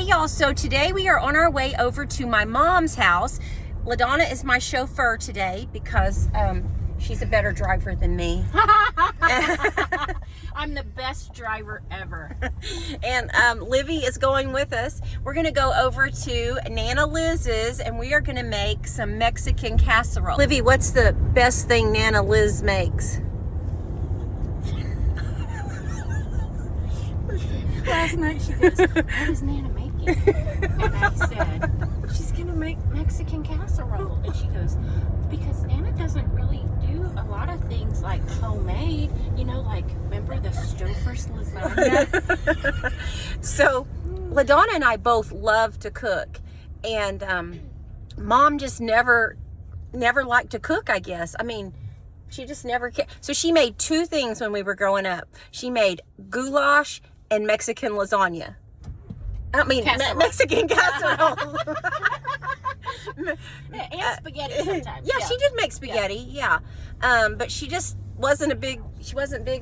y'all, so today we are on our way over to my mom's house. LaDonna is my chauffeur today because she's a better driver than me. I'm the best driver ever. And Livy is going with us. We're gonna go over to Nana Liz's and we are gonna make some Mexican casserole. Livy, what's the best thing Nana Liz makes? Last night she goes, what is Nana making? And I said, she's going to make Mexican casserole. And she goes, because Nana doesn't really do a lot of things like homemade. You know, like, remember the Stouffer's lasagna? So, LaDonna and I both love to cook. And Mom just never liked to cook, I guess. I mean, she just never cared. So she made two things when we were growing up. She made goulash and Mexican lasagna. I mean, Mexican casserole. And spaghetti sometimes. Yeah, she did make spaghetti. Yeah. But she just wasn't big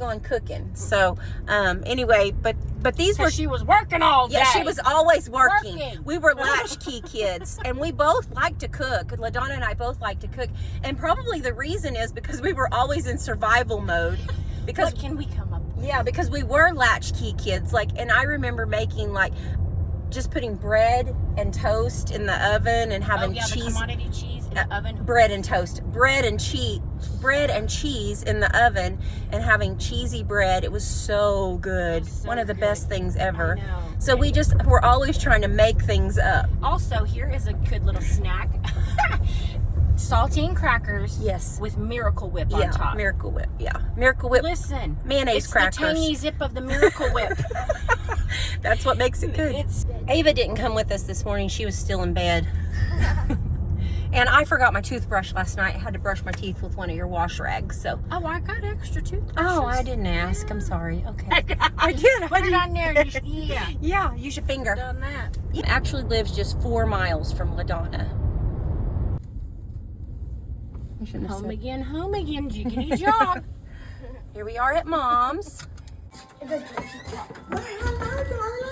on cooking. So, anyway, but these were. She was working all day. Yeah, she was always working. We were latchkey kids, and we both liked to cook. LaDonna and I both like to cook, and probably the reason is because we were always in survival mode. Because what can we come up with? Yeah, because we were latchkey kids. Like, and I remember making just putting bread and toast in the oven and having cheese. The commodity cheese in the oven. Bread and cheese in the oven and having cheesy bread. It was so good. So one of the good. best things ever. I know. So we're always trying to make things up. Also, here is a good little snack. Saltine crackers. Yes. With Miracle Whip on top. Miracle Whip. Yeah. Miracle Whip. Listen. Mayonnaise crackers. It's the tangy zip of the Miracle Whip. That's what makes it good. Ava didn't come with us this morning. She was still in bed. And I forgot my toothbrush last night. I had to brush my teeth with one of your wash rags. So. Oh, I got extra toothbrushes. Oh, I didn't ask. I'm sorry. Okay. I did. Put it on there. Yeah, use your finger. Done that. It actually lives just 4 miles from LaDonna. Home again, jiggity jog. Here we are at Mom's. Hello, darling.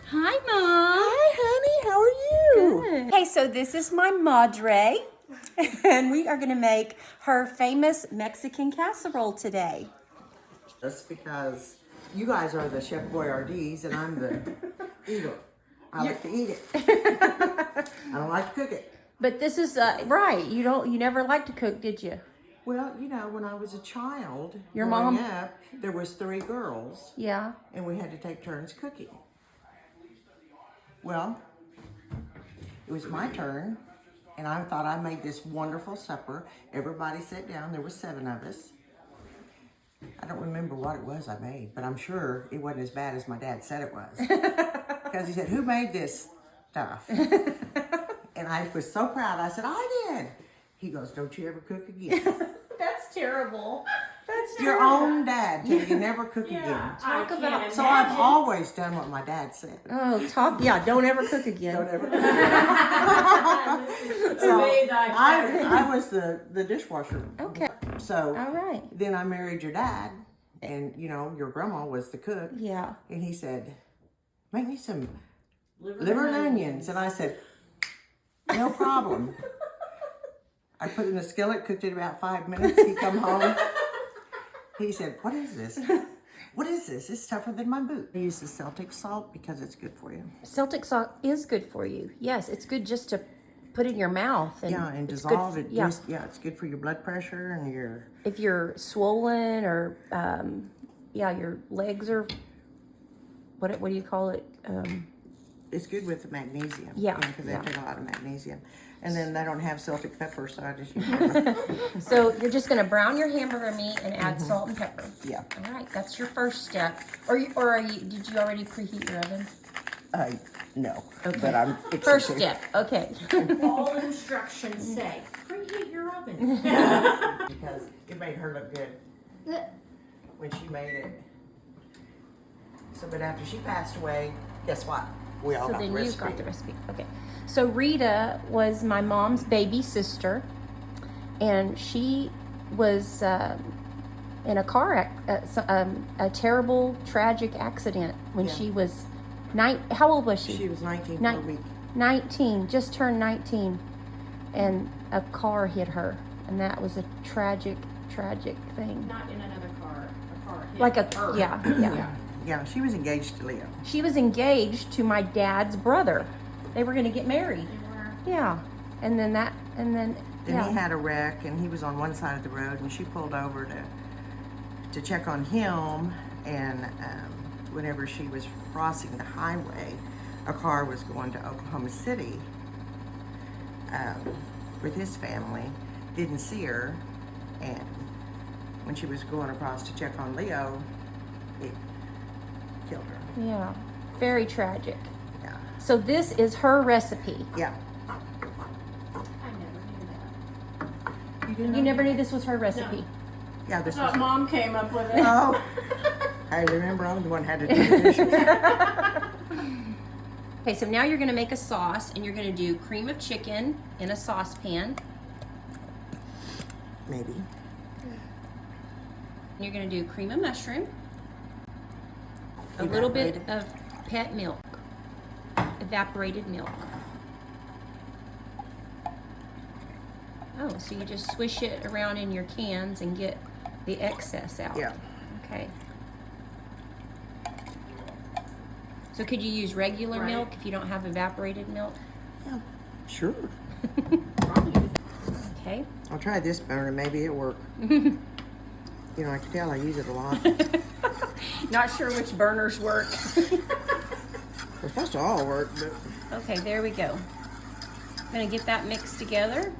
Hi, Mom. Hi, honey. How are you? Good. Okay, so this is my madre, and we are going to make her famous Mexican casserole today. Just because you guys are the Chef Boyardees and I'm the eater. I like to eat it. I don't like to cook it. But this is right. You never liked to cook, did you? Well, you know, when I was a child, Your growing mom? up, there was 3 girls. Yeah. And we had to take turns cooking. Well, it was my turn, and I thought I made this wonderful supper. Everybody sat down. There were 7 of us. I don't remember what it was I made, but I'm sure it wasn't as bad as my dad said it was. Because he said, "Who made this stuff?" And I was so proud. I said, "I did." He goes, "Don't you ever cook again." That's terrible. That's Your own dad told you never cook again. Talk about. So I've always done what my dad said. Oh, don't ever cook again. Don't ever cook again. So I was the dishwasher. Okay. So All right. then I married your dad, and you know your grandma was the cook. Yeah. And he said, "Make me some liver and onions," and I said, "No problem." I put it in the skillet, cooked it about 5 minutes. He come home. He said, "What is this? What is this? It's tougher than my boot." I use the Celtic salt because it's good for you. Celtic salt is good for you. Yes, it's good just to put in your mouth. And And it's dissolve good, it. Yeah. It's good for your blood pressure and your... If you're swollen or, your legs are, what do you call it? It's good with the magnesium. Yeah, Because they take a lot of magnesium. And then they don't have Celtic pepper, so I just use So you're just going to brown your hamburger meat and add salt and pepper. Yeah. All right, that's your first step. Did you already preheat your oven? No. Okay. But I'm fixing First to. step, okay. All instructions say, preheat your oven. Because it made her look good when she made it. So, but after she passed away, guess what? We all So got the then recipe. you got the recipe. Okay. So Rita was my mom's baby sister, and she was in a car, a terrible, tragic accident when she was How old was she? She was 19 for Nine- a week. 19, just turned 19, and a car hit her, and that was a tragic thing. Not in another car. A car hit Like her. yeah. Yeah, she was engaged to Leo. She was engaged to my dad's brother. They were going to get married. They were. Yeah, and then Then yeah. he had a wreck, and he was on one side of the road, and she pulled over to check on him. And whenever she was crossing the highway, a car was going to Oklahoma City with his family. Didn't see her, and when she was going across to check on Leo, it killed her. Yeah, very tragic. Yeah. So this is her recipe. Yeah. I never knew that. You didn't You know? never knew this was her recipe. Yeah, this I thought was. Mom came up with it. Oh. I remember I'm the one who had to do the dishes. Okay, so now you're gonna make a sauce, and you're gonna do cream of chicken in a saucepan. Maybe. And you're gonna do cream of mushroom, a little bit of pet milk, evaporated milk. Oh, so you just swish it around in your cans and get the excess out. Yeah. Okay. So could you use regular Right. milk if you don't have evaporated milk? Yeah. Sure. Okay. I'll try this burner. Maybe it'll work. You know, I can tell I use it a lot. Not sure which burners work. They're supposed to all work, but Okay, there we go. I'm gonna get that mixed together.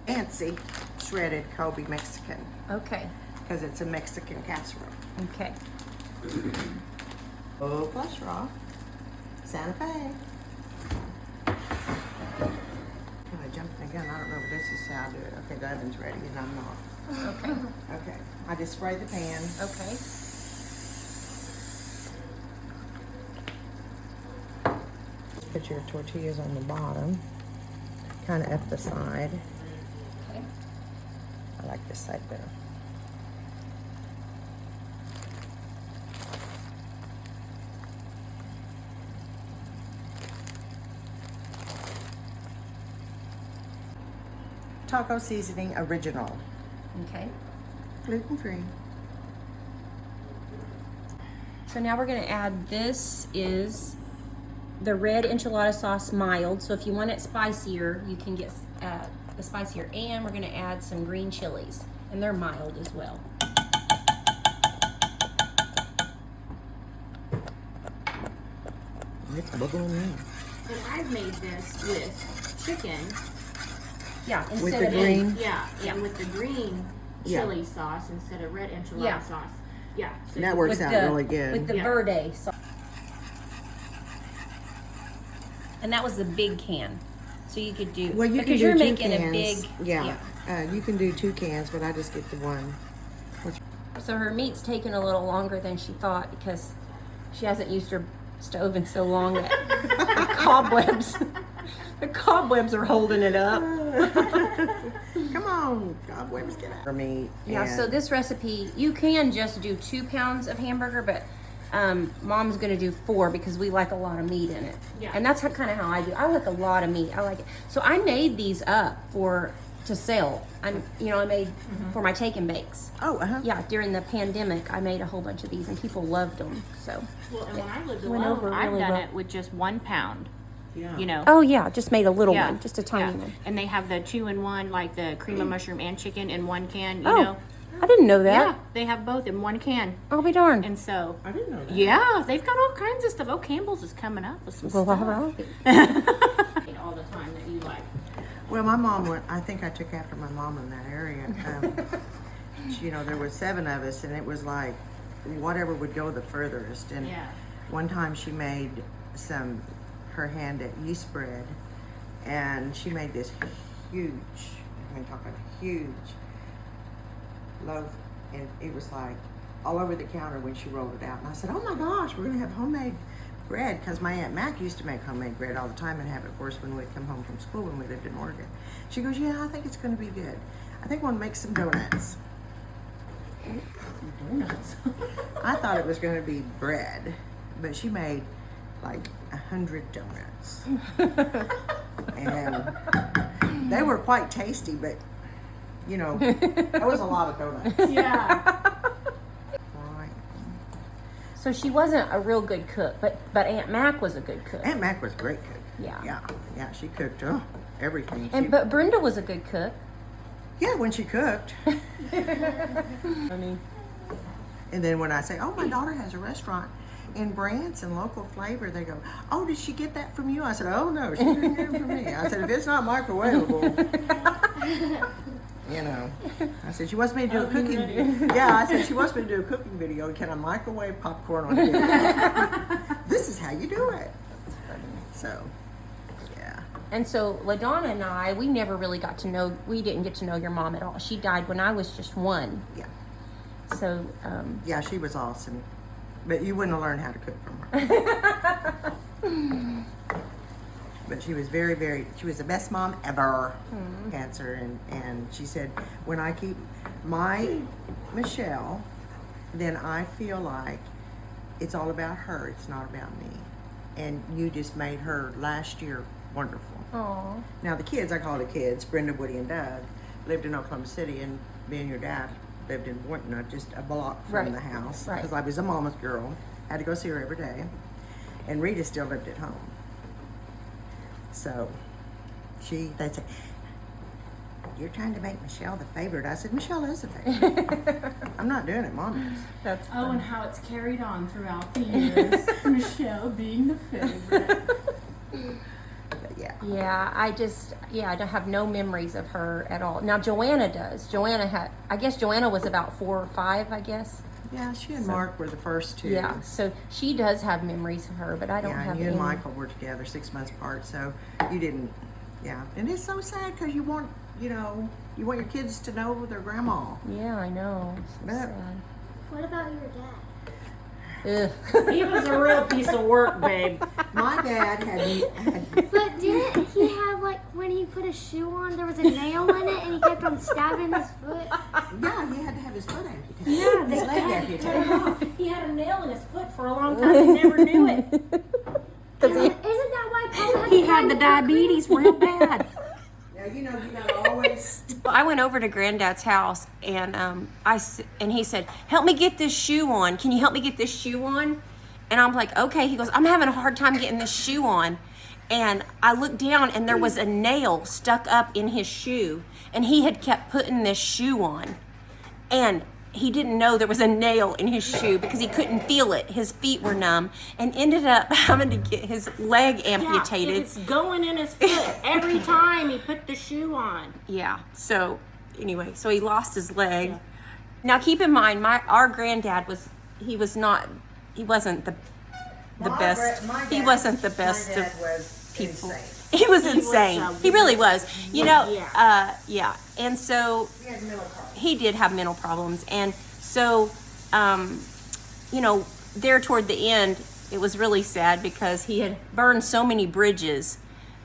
fancy shredded Kobe Mexican Okay, because it's a Mexican casserole. okay. Oh, plus raw. Santa Fe. Oh, I jumped the gun. I don't know if this is how I do it. Okay, the oven's ready and I'm not. Okay, Okay, I just spray the pan. okay. Put your tortillas on the bottom, kind of up the side. Okay. I like this side better. Taco seasoning original, Okay. gluten free. So now we're gonna add, this is the red enchilada sauce mild. So if you want it spicier, you can get the spicier. And we're gonna add some green chilies, and they're mild as well. It's bubbling in. And I've made this with chicken. Yeah, With instead the of green? Yeah, Yeah. and with the green Yeah. chili sauce instead of red enchilada Yeah. sauce. Yeah. So That you- works with out the really good. with the Yeah. verde sauce. And that was the big can, so you could do. Well, you can because do you're two making cans. a big. Yeah. You can do 2 cans, but I just get the one. So her meat's taking a little longer than she thought because she hasn't used her stove in so long that the cobwebs are holding it up. Come on, cobwebs, get out. For me. Yeah, so this recipe, you can just do 2 pounds of hamburger, but Mom's gonna do 4 because we like a lot of meat in it. Yeah. And that's kind of how I do. I like a lot of meat. I like it. So I made these up to sell. I made for my take and bakes. Oh, Yeah, during the pandemic, I made a whole bunch of these, and people loved them. So. Well, and when I lived Went alone, over I've really done well. it with just 1 pound. Yeah. You know. Oh yeah, just made a little Yeah, one, just a tiny yeah. one. And they have the 2-in-1, like the cream of mushroom and chicken in 1 can. You Oh, know. I didn't know that. Yeah, they have both in 1 can, I'll be darned. and so. I didn't know that. Yeah, they've got all kinds of stuff. Oh, Campbell's is coming up with some Well, stuff. all right. All the time that you like. Well, my mom went, I think I took after my mom in that area. There were 7 of us, and it was like whatever would go the furthest. And Yeah. one time she made her hand at yeast bread, and she made this huge, I'm talking huge loaf, and it was like all over the counter when she rolled it out. And I said, oh my gosh, we're gonna have homemade bread, because my Aunt Mac used to make homemade bread all the time and have it for us when we'd come home from school when we lived in Oregon. She goes, yeah, I think it's gonna be good. I think we'll make some donuts. Donuts. I thought it was gonna be bread, but she made like 100 donuts. And they were quite tasty, but you know, that was a lot of donuts. Yeah. Right. So she wasn't a real good cook, but Aunt Mac was a good cook. Aunt Mac was a great cook. Yeah. Yeah, she cooked everything. But Brenda was a good cook. Yeah, when she cooked. Funny. And then when I say, oh, my daughter has a restaurant in Branson, local flavor, they go, oh, did she get that from you? I said, oh, no, she didn't get it from me. I said, if it's not microwavable, you know. I said, she wants me to do a cooking video. Yeah, I said, she wants me to do a cooking video. Can I microwave popcorn on video? This is how you do it. So, yeah. And so LaDonna and I, we never really got to know, we didn't get to know your mom at all. She died when I was just 1. Yeah. So, Yeah, she was awesome. But you wouldn't have learned how to cook from her. But she was she was the best mom ever. Cancer. And she said, when I keep my Michelle, then I feel like it's all about her. It's not about me. And you just made her last year wonderful. Aww. Now the kids, I call the kids, Brenda, Woody, and Doug, lived in Oklahoma City, and me and your dad lived in Wharton, just a block from Right. the house. Right. Because I was a mama's girl, had to go see her every day. And Rita still lived at home. So they'd say, you're trying to make Michelle the favorite. I said, Michelle is the favorite. I'm not doing it, Mom is. That's Oh, and how it's carried on throughout the years. Michelle being the favorite. But yeah. Yeah, I don't have no memories of her at all. Now Joanna does. I guess Joanna was about 4 or 5, I guess. Yeah, she and Mark were the first two. Yeah, so she does have memories of her, but I don't Yeah, have and you any. and Michael were together 6 months apart, so you didn't. Yeah, and it's so sad because you want your kids to know their grandma. Yeah, I know. So But- sad. What about your dad? Ugh. He was a real piece of work, babe. My dad had But didn't he have, like, when he put a shoe on, there was a nail in it and he kept on stabbing his foot? yeah, he had to have his foot amputated. Yeah, his leg amputated. He had a nail in his foot for a long time and never knew it. Isn't that why Papa He had the diabetes real bad. Now you gotta always. I went over to Granddad's house and and he said, "Help me get this shoe on. Can you help me get this shoe on?" And I'm like, "Okay." He goes, "I'm having a hard time getting this shoe on." And I looked down and there was a nail stuck up in his shoe, and he had kept putting this shoe on, and he didn't know there was a nail in his shoe because he couldn't feel it. His feet were numb, and ended up having to get his leg amputated. Yeah, it's going in his foot every time he put the shoe on. Yeah. So anyway, so he lost his leg. Yeah. Now keep in mind, our granddad wasn't the best. He wasn't the best of people. Insane. He was insane. He really was. Yeah. Yeah. And so He had mental problems. he did have mental problems, and so there toward the end, it was really sad because he had burned so many bridges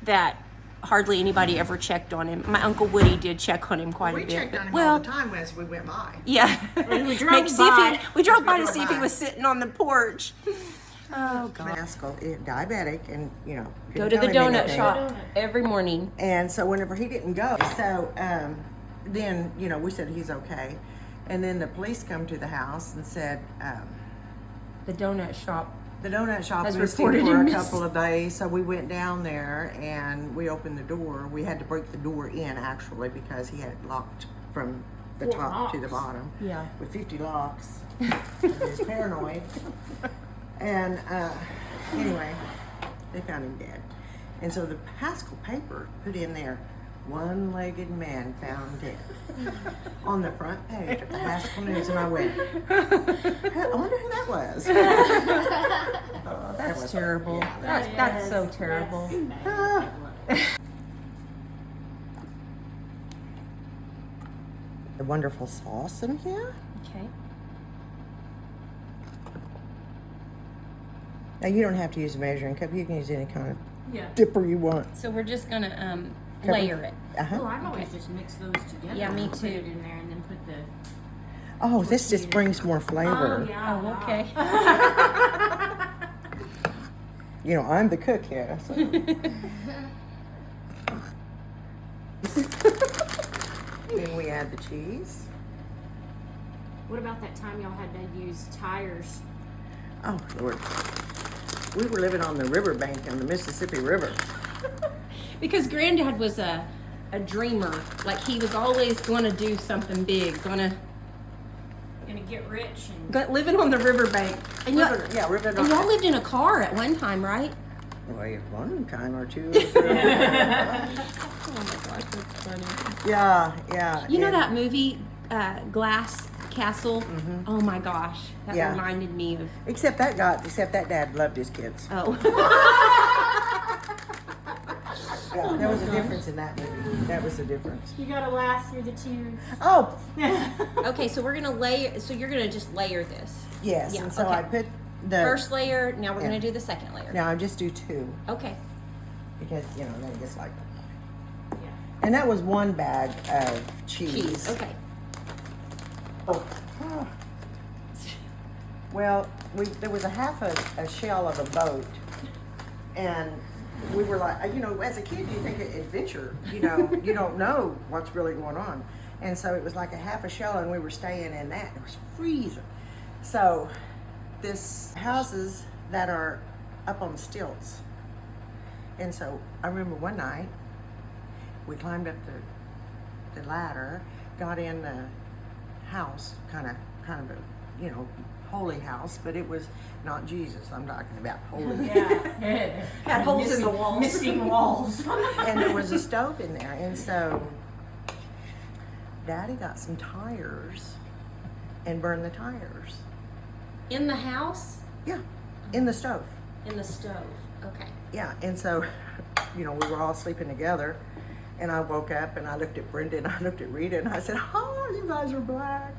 that hardly anybody ever checked on him. My Uncle Woody did check on him quite a We bit. checked but- on him well, all the time as we went by. yeah. We drove Make- see if by. we drove by to drove see if he by. was sitting on the porch. Oh God. Mascal, diabetic, and Go couldn't to the tell him donut anything. shop every morning. And so whenever he didn't go, so then we said he's okay, and then the police come to the house and said The donut shop. the donut shop Has missed him reported for him a missing. couple of days. So we went down there and we opened the door. We had to break the door in actually because he had it locked from the 4 top to the locks. bottom. Yeah. With 50 locks. He was paranoid. And anyway, they found him dead. And so the Haskell paper put in there, one-legged man found dead on the front page of the Haskell News. And I went, I wonder who that was. Oh, that's was- terrible. yeah, That's so terrible. Ah. The wonderful sauce in here. Okay. Now you don't have to use a measuring cup. You can use any kind of Yeah. dipper you want. So we're just gonna Cover- layer it. Uh-huh. Oh, I've always just mixed those together. Yeah, me and put too. it in there and then put the. Oh, this just brings more flavor. Oh, yeah. Oh, okay. you know, I'm the cook here. So. Then we add the cheese. What about that time y'all had to use tires? Oh, Lord. We were living on the riverbank on the Mississippi River. Because Granddad was a dreamer. Like, he was always going to do something big, Gonna get rich and living on the riverbank. And y'all, River. and y'all lived in a car at one time, right? Well, one time or two. Oh my gosh, that's funny. Yeah. You know that movie, Glass Castle? Mm-hmm. Oh my gosh, that Yeah. reminded me of. Except that dad loved his kids. Oh. Yeah, there was a difference in that movie. That was the difference. you gotta laugh through the tears. Oh, Okay, so we're gonna layer. So you're gonna just layer this. yes. Yeah, And so okay. I put the First layer. Now we're Yeah. gonna do the second layer. Now I just do 2 Okay. because then it gets like. Yeah. And that was 1 bag of cheese. Cheese. Okay. Oh. Well, there was a half a shell of a boat, and we were like, you know, as a kid, you think adventure, you know, you don't know what's really going on, and so it was like a half a shell, and we were staying in that. It was freezing. So, this houses that are up on stilts, and so I remember one night we climbed up the ladder, got in the house, kind of a, you know, holy house, but it was not Jesus. I'm talking about holy. Yeah. Had holes in the walls. Missing walls. And there was a stove in there, and so Daddy got some tires and burned the tires. In the house. Yeah, in the stove. In the stove. Okay. Yeah, and so, you know, we were all sleeping together, and I woke up and I looked at Brenda and I looked at Rita and I said, "Oh, you guys are black.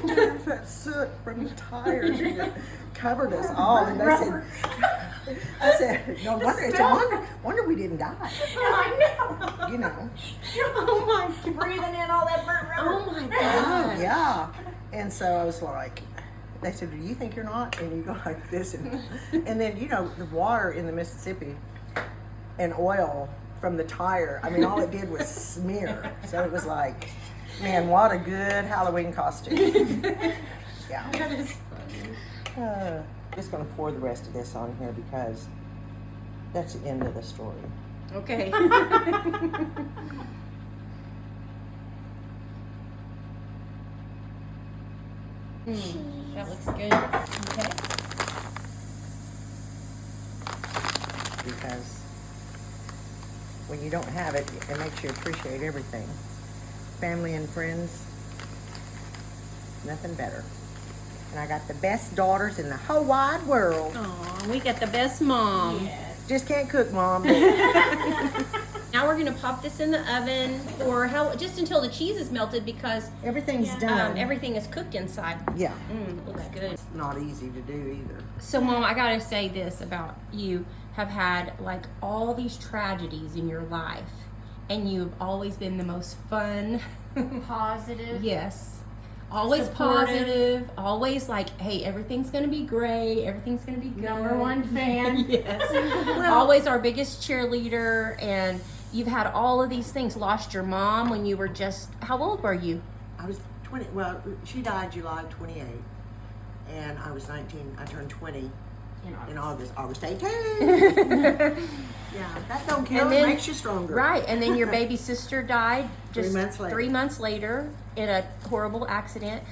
There's that soot from the tires that covered us all." And they said, "I said, no wonder. It's a wonder we didn't die." I know. You know. Oh my God. Breathing in all that burnt rubber. Oh my God. Yeah. And so I was like, they said, "Do you think you're not?" And you go like this, and then, you know, the water in the Mississippi and oil from the tire, I mean, all it did was smear. So it was like, man, what a good Halloween costume. Yeah. That is funny. Just gonna pour the rest of this on here because that's the end of the story. Okay. That looks good. Okay. Because when you don't have it, it makes you appreciate everything. Family and friends, nothing better. And I got the best daughters in the whole wide world. Aw, we got the best mom. Yes. Just can't cook, Mom. Now we're gonna pop this in the oven for just until the cheese is melted because Everything's done. everything is cooked inside. Yeah, Looks good. not easy to do either. So, Mom, I gotta say this about you: have had like all these tragedies in your life, and you've always been the most fun. Positive. Yes. Always Supportive. positive. Always like, hey, everything's gonna be great. Everything's gonna be good. Number one fan. Yes. Always our biggest cheerleader, and you've had all of these things. Lost your mom when you were just, how old were you? I was 20, well, she died July 28, and I was 19. I turned 20 in August 18. Yeah, that don't kill, And then- it makes you stronger. Right, and then your baby sister died just 3 months later. 3 months later in a horrible accident.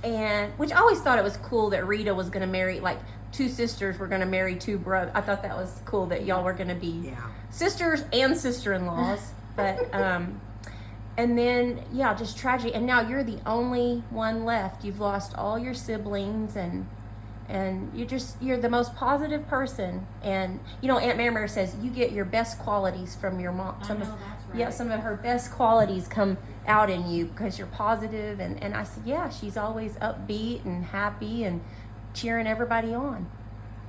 And which I always thought it was cool that Rita was going to marry, like, 2 sisters were going to marry 2 brothers. I thought that was cool that y'all were going to be Yeah. sisters and sister-in-laws. But and then just tragedy. And now you're the only one left. You've lost all your siblings, and you're the most positive person. And you know, Aunt Mary says you get your best qualities from your mom. I know, that's right. Yeah, some of her best qualities come out in you because you're positive. And I said, yeah, she's always upbeat and happy and cheering everybody on.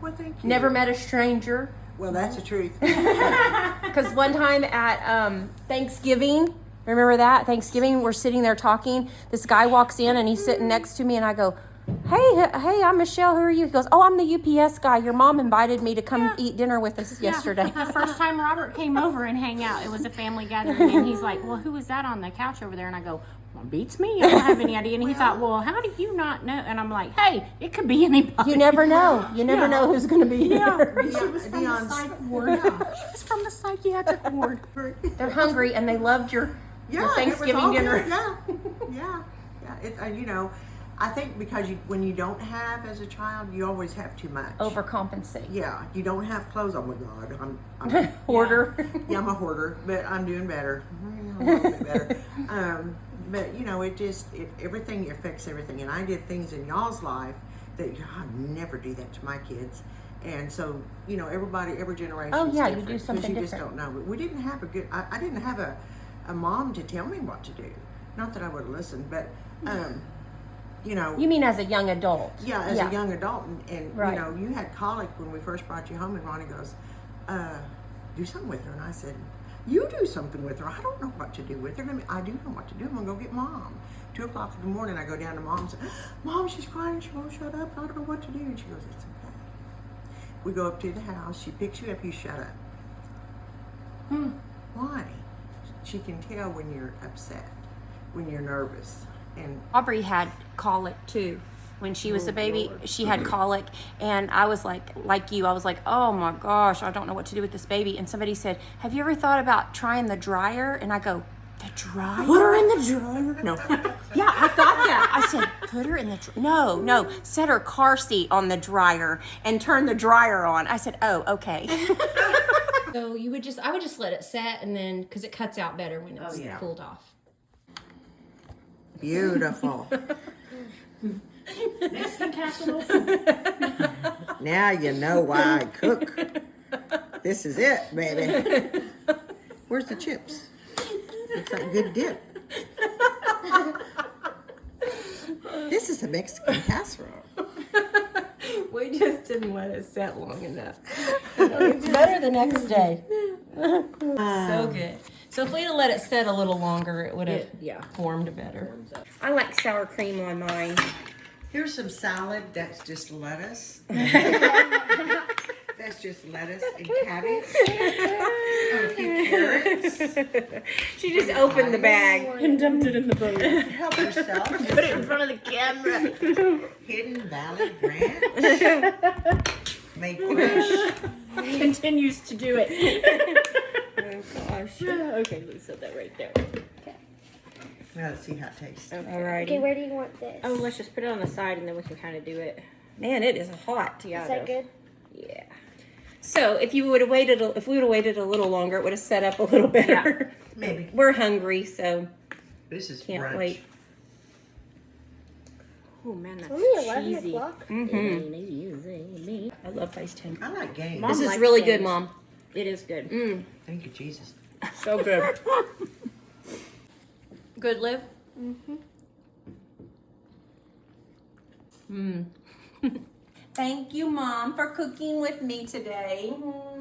Well, thank you. Never met a stranger. Well, that's the truth. Because one time at Thanksgiving, remember that? Thanksgiving, we're sitting there talking. This guy walks in and he's sitting next to me, and I go, hey, I'm Michelle. Who are you? He goes, oh, I'm the UPS guy. Your mom invited me to come eat dinner with us yesterday. The first time Robert came over and hang out, it was a family gathering, and he's like, well, who was that on the couch over there? And I go, well, beats me. I don't have any idea. And he thought, well, how do you not know? And I'm like, hey, it could be anybody. You never know. You never know who's going to be here. She was from the psych ward. She was from the psychiatric ward. They're hungry, and they loved your Thanksgiving dinner. Yeah. It's you know, I think because when you don't have as a child, you always have too much. Overcompensate. Yeah, you don't have clothes. Oh my God, I'm Hoarder. Yeah, I'm a hoarder, but I'm doing better. A little bit better. But you know, everything affects everything, and I did things in y'all's life that I'd never do that to my kids. And so, you know, every generation. Oh yeah, is you do different, something you different. just don't know. But we didn't have I didn't have a mom to tell me what to do. Not that I would have listened, but you know. You mean as a young adult? Yeah, as a young adult, and Right. you know, you had colic when we first brought you home, and Ronnie goes, do something with her. And I said, you do something with her. I don't know what to do with her. I mean, I do know what to do. I'm going to go get Mom. 2 o'clock in the morning, I go down to Mom and say, Mom, she's crying. She won't shut up. I don't know what to do. And she goes, it's okay. We go up to the house. She picks you up. You shut up. Why? She can tell when you're upset, when you're nervous. And Aubrey had colic too. When she was a baby, she had colic, and I was like you, I was like, oh my gosh, I don't know what to do with this baby. And somebody said, have you ever thought about trying the dryer? And I go, the dryer? Put her in the dryer? No. Yeah, I thought that. I said, put her in the dryer. No, set her car seat on the dryer and turn the dryer on. I said, oh, okay. So I would just let it set, and then, because it cuts out better when it's cooled off. beautiful. Mexican casserole. Now you know why I cook. This is it, baby. Where's the chips? Looks like good dip. This is a Mexican casserole. We just didn't let it set long enough. It's better the next day. So good. So if we'd have let it set a little longer, it would have formed better. I like sour cream on mine. Here's some salad. That's just lettuce. That's just lettuce and cabbage. And a few carrots. She just opened the bag. And dumped it in the boat. Help yourself. Put it in front of the camera. Hidden Valley Ranch. Made fresh. Continues to do it. Oh gosh. Okay, let's set that right there. Now let's see how it tastes. Alrighty. Okay, where do you want this? Oh, let's just put it on the side and then we can kind of do it. Man, it is hot. Yeah, Is that good? Yeah. So if we would have waited a little longer, it would have set up a little better. Yeah, maybe. We're hungry, so This is can't brunch. wait. Oh man, that's Only 11 cheesy. o'clock? I love FaceTime. I like games. Mom This is likes really games. good, Mom. It is good. Thank you, Jesus. So good. Good, Liv? Thank you, Mom, for cooking with me today. Well,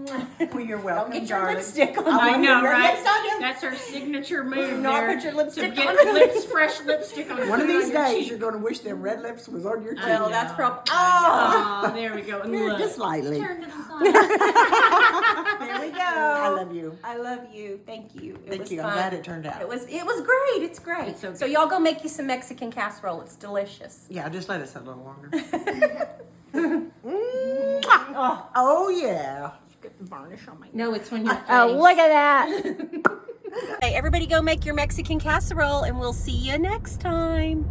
you're welcome, Don't get your darling. lipstick on. I know, Your right? lips on you. That's her signature move. Not there, put your lipstick to on. get fresh lipstick on. One of put it these on your days, cheek. you're going to wish them red lips was on your cheek. Well, that's probably. Oh, there we go. And look. Just lightly. Turn to the side. There we go. I love you. I love you. Thank you. It Thank was you. fun. I'm glad it turned out. It was great. It's great. It's so So y'all go make you some Mexican casserole. It's delicious. Yeah, just let us a little longer. Oh, yeah. Get varnish on my. No, it's when you're. Oh, look at that. Hey, everybody go make your Mexican casserole, and we'll see you next time.